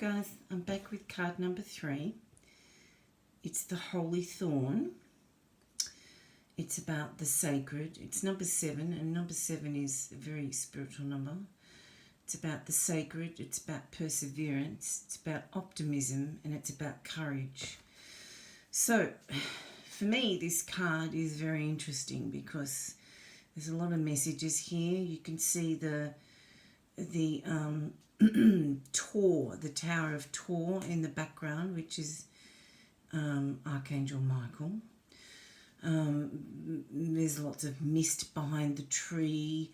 guys, I'm back with card number 3. It's the Holy Thorn. It's about the sacred. It's number 7, and number 7 is a very spiritual number. It's about the sacred, it's about perseverance, it's about optimism, and it's about courage. So, for me, this card is very interesting because there's a lot of messages here. You can see the Tor, the Tower of Tor in the background, which is Archangel Michael. There's lots of mist behind the tree.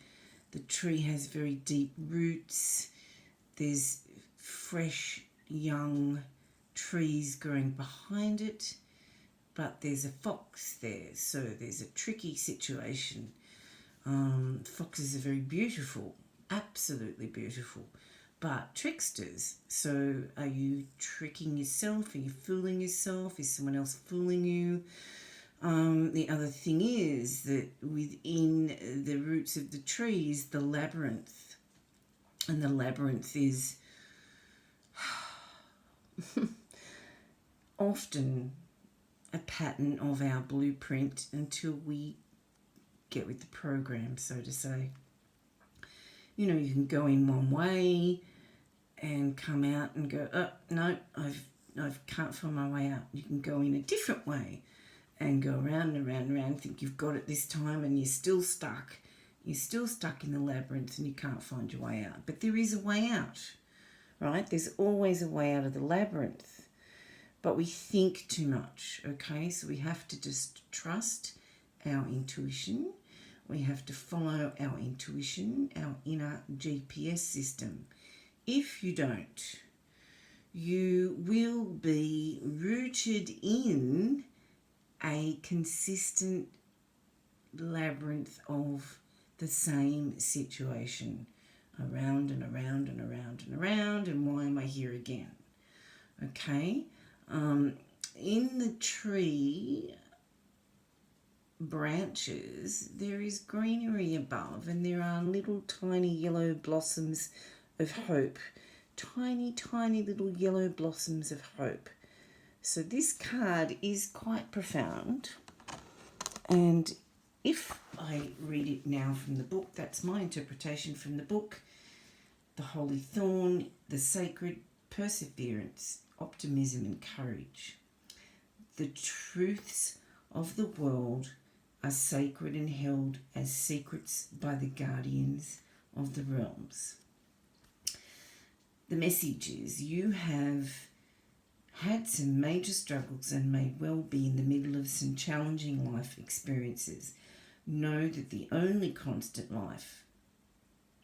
The tree has very deep roots. There's fresh, young trees growing behind it, but there's a fox there, so there's a tricky situation. Foxes are very beautiful, absolutely beautiful, but tricksters. So are you tricking yourself? Are you fooling yourself? Is someone else fooling you? The other thing is that within the roots of the tree is the labyrinth. And the labyrinth is often a pattern of our blueprint until we get with the program, so to say. You know, you can go in one way and come out and go, oh, no, I can't find my way out. You can go in a different way and go around and around and around, think you've got it this time, and you're still stuck. You're still stuck in the labyrinth and you can't find your way out. But there is a way out, right? There's always a way out of the labyrinth. But we think too much, okay? So we have to just trust our intuition. We have to follow our intuition, our inner GPS system. If you don't, you will be rooted in a consistent labyrinth of the same situation, around and around and around and around, and why am I here again? Okay, in the tree branches there is greenery above, and there are little tiny yellow blossoms of hope, tiny little yellow blossoms of hope. So this card is quite profound, and if I read it now from the book, that's my interpretation from the book. The Holy Thorn, the sacred, perseverance, optimism and courage. The truths of the world are sacred and held as secrets by the guardians of the realms. The message is you have had some major struggles and may well be in the middle of some challenging life experiences. Know that the only constant life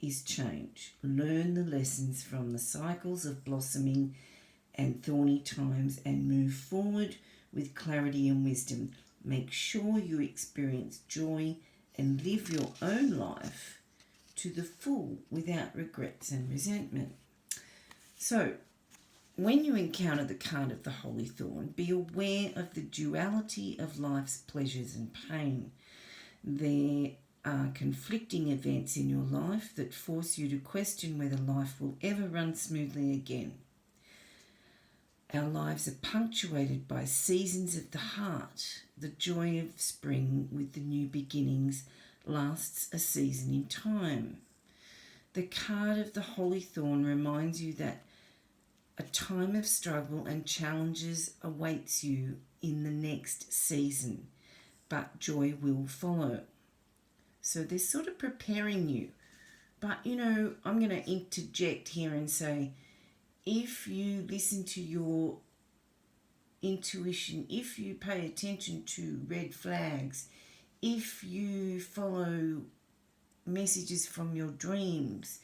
is change. Learn the lessons from the cycles of blossoming and thorny times and move forward with clarity and wisdom. Make sure you experience joy and live your own life to the full without regrets and resentment. So, when you encounter the card of the Holy Thorn, be aware of the duality of life's pleasures and pain. There are conflicting events in your life that force you to question whether life will ever run smoothly again. Our lives are punctuated by seasons of the heart. The joy of spring with the new beginnings lasts a season in time. The card of the Holy Thorn reminds you that a time of struggle and challenges awaits you in the next season, but joy will follow. So they're sort of preparing you. But, you know, I'm going to interject here and say, if you listen to your intuition, if you pay attention to red flags, if you follow messages from your dreams,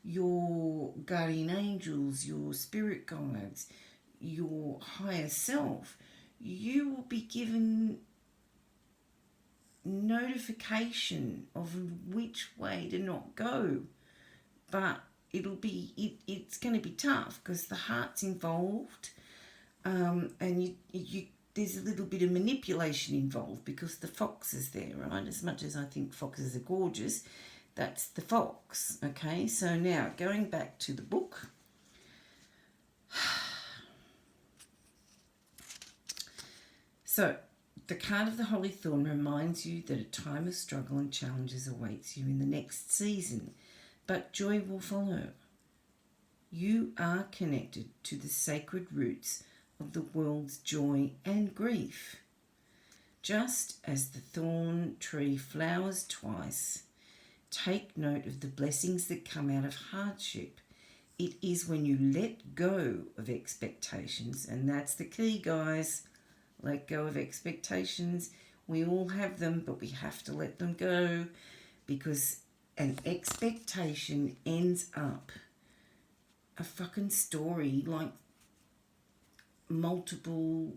your guardian angels, your spirit guides, your higher self, you will be given notification of which way to not go. But it's going to be tough because the heart's involved, and you there's a little bit of manipulation involved because the fox is there, right? As much as I think foxes are gorgeous, that's the fox, okay? So now, going back to the book, So, the card of the Holy Thorn reminds you that a time of struggle and challenges awaits you in the next season, but joy will follow. You are connected to the sacred roots of the world's joy and grief. Just as the thorn tree flowers twice, take note of the blessings that come out of hardship. It is when you let go of expectations, and that's the key, guys. Let go of expectations. We all have them, but we have to let them go, because an expectation ends up a fucking story like multiple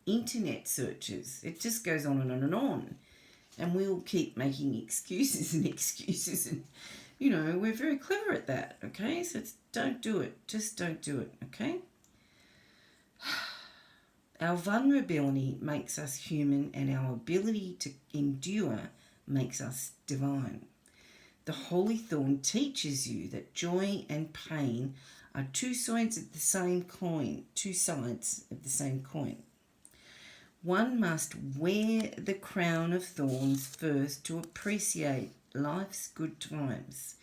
internet searches. It just goes on and on and on. And we'll keep making excuses and excuses. And, you know, we're very clever at that, okay? So don't do it. Just don't do it, okay? Our vulnerability makes us human, and our ability to endure makes us divine. The Holy Thorn teaches you that joy and pain are two sides of the same coin. One must wear the crown of thorns first to appreciate life's good times.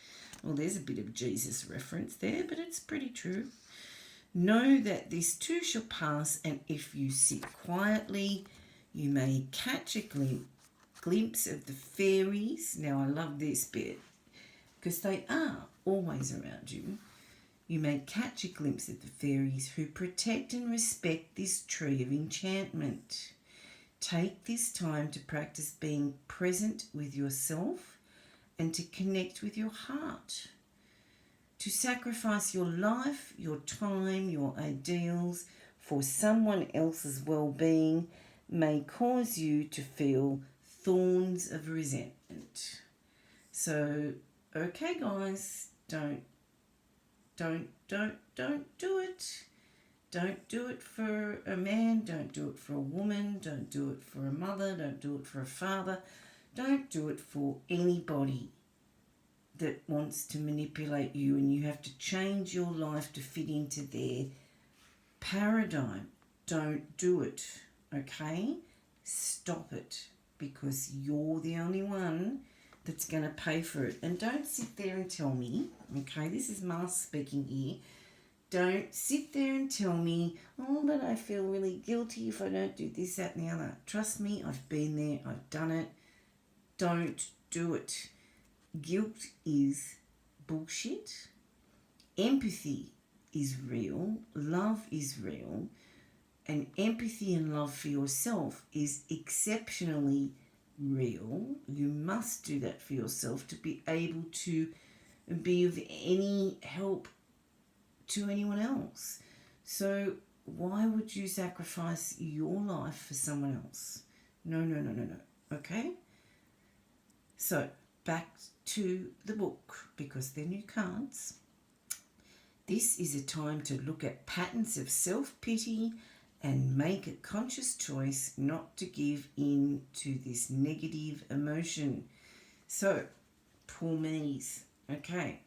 Well, there's a bit of Jesus reference there, but it's pretty true. Know that this too shall pass, and if you sit quietly, you may catch a glimpse of the fairies. Now, I love this bit, because they are always around you. You may catch a glimpse of the fairies who protect and respect this tree of enchantment. Take this time to practice being present with yourself and to connect with your heart. To sacrifice your life, your time, your ideals for someone else's well-being may cause you to feel thorns of resentment. So, okay, guys, don't do it. Don't do it for a man, don't do it for a woman, don't do it for a mother, don't do it for a father, don't do it for anybody that wants to manipulate you, and you have to change your life to fit into their paradigm. Don't do it, okay? Stop it, because you're the only one that's going to pay for it. And don't sit there and tell me, okay, this is Mars speaking here, don't sit there and tell me, oh, but I feel really guilty if I don't do this, that and the other. Trust me, I've been there, I've done it. Don't do it. Guilt is bullshit. Empathy is real. Love is real. And empathy and love for yourself is exceptionally real. You must do that for yourself to be able to be of any help to anyone else. So why would you sacrifice your life for someone else? No. Okay? So back to the book, because they're new cards. This is a time to look at patterns of self-pity and make a conscious choice not to give in to this negative emotion. So, poor me's, okay.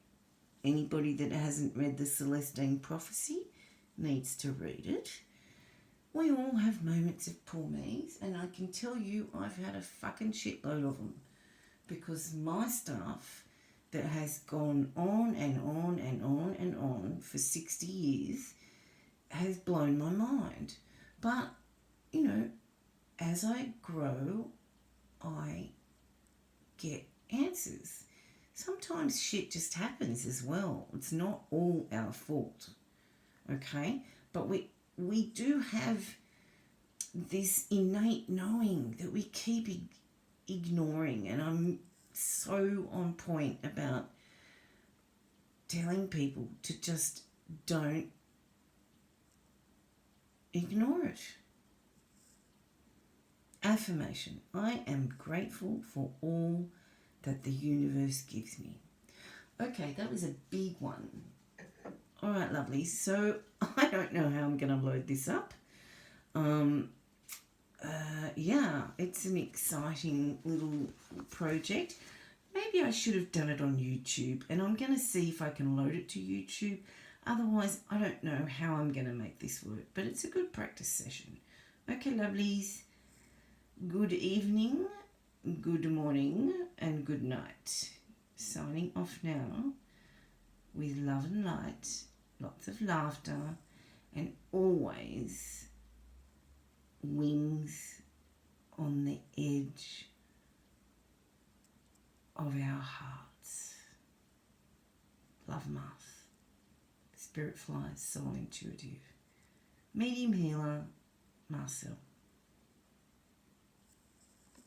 Anybody that hasn't read the Celestine Prophecy needs to read it. We all have moments of poor me's, and I can tell you I've had a fucking shitload of them, because my stuff that has gone on and on and on and on for 60 years has blown my mind. But, you know, as I grow, I get answers. Sometimes shit just happens as well. It's not all our fault, okay? But we do have this innate knowing that we keep ignoring, and I'm so on point about telling people to just don't ignore it. Affirmation. I am grateful for all that the universe gives me. Okay, that was a big one. All right, lovely. So I don't know how I'm going to load this up. Yeah, it's an exciting little project. Maybe I should have done it on YouTube, and I'm going to see if I can load it to YouTube. Otherwise, I don't know how I'm going to make this work, but it's a good practice session. Okay, lovelies. Good evening, good morning, and good night. Signing off now with love and light, lots of laughter, and always wings on the edge of our hearts. Love Marth. Spirit Flies, Soul Intuitive. Medium Healer, Marcel.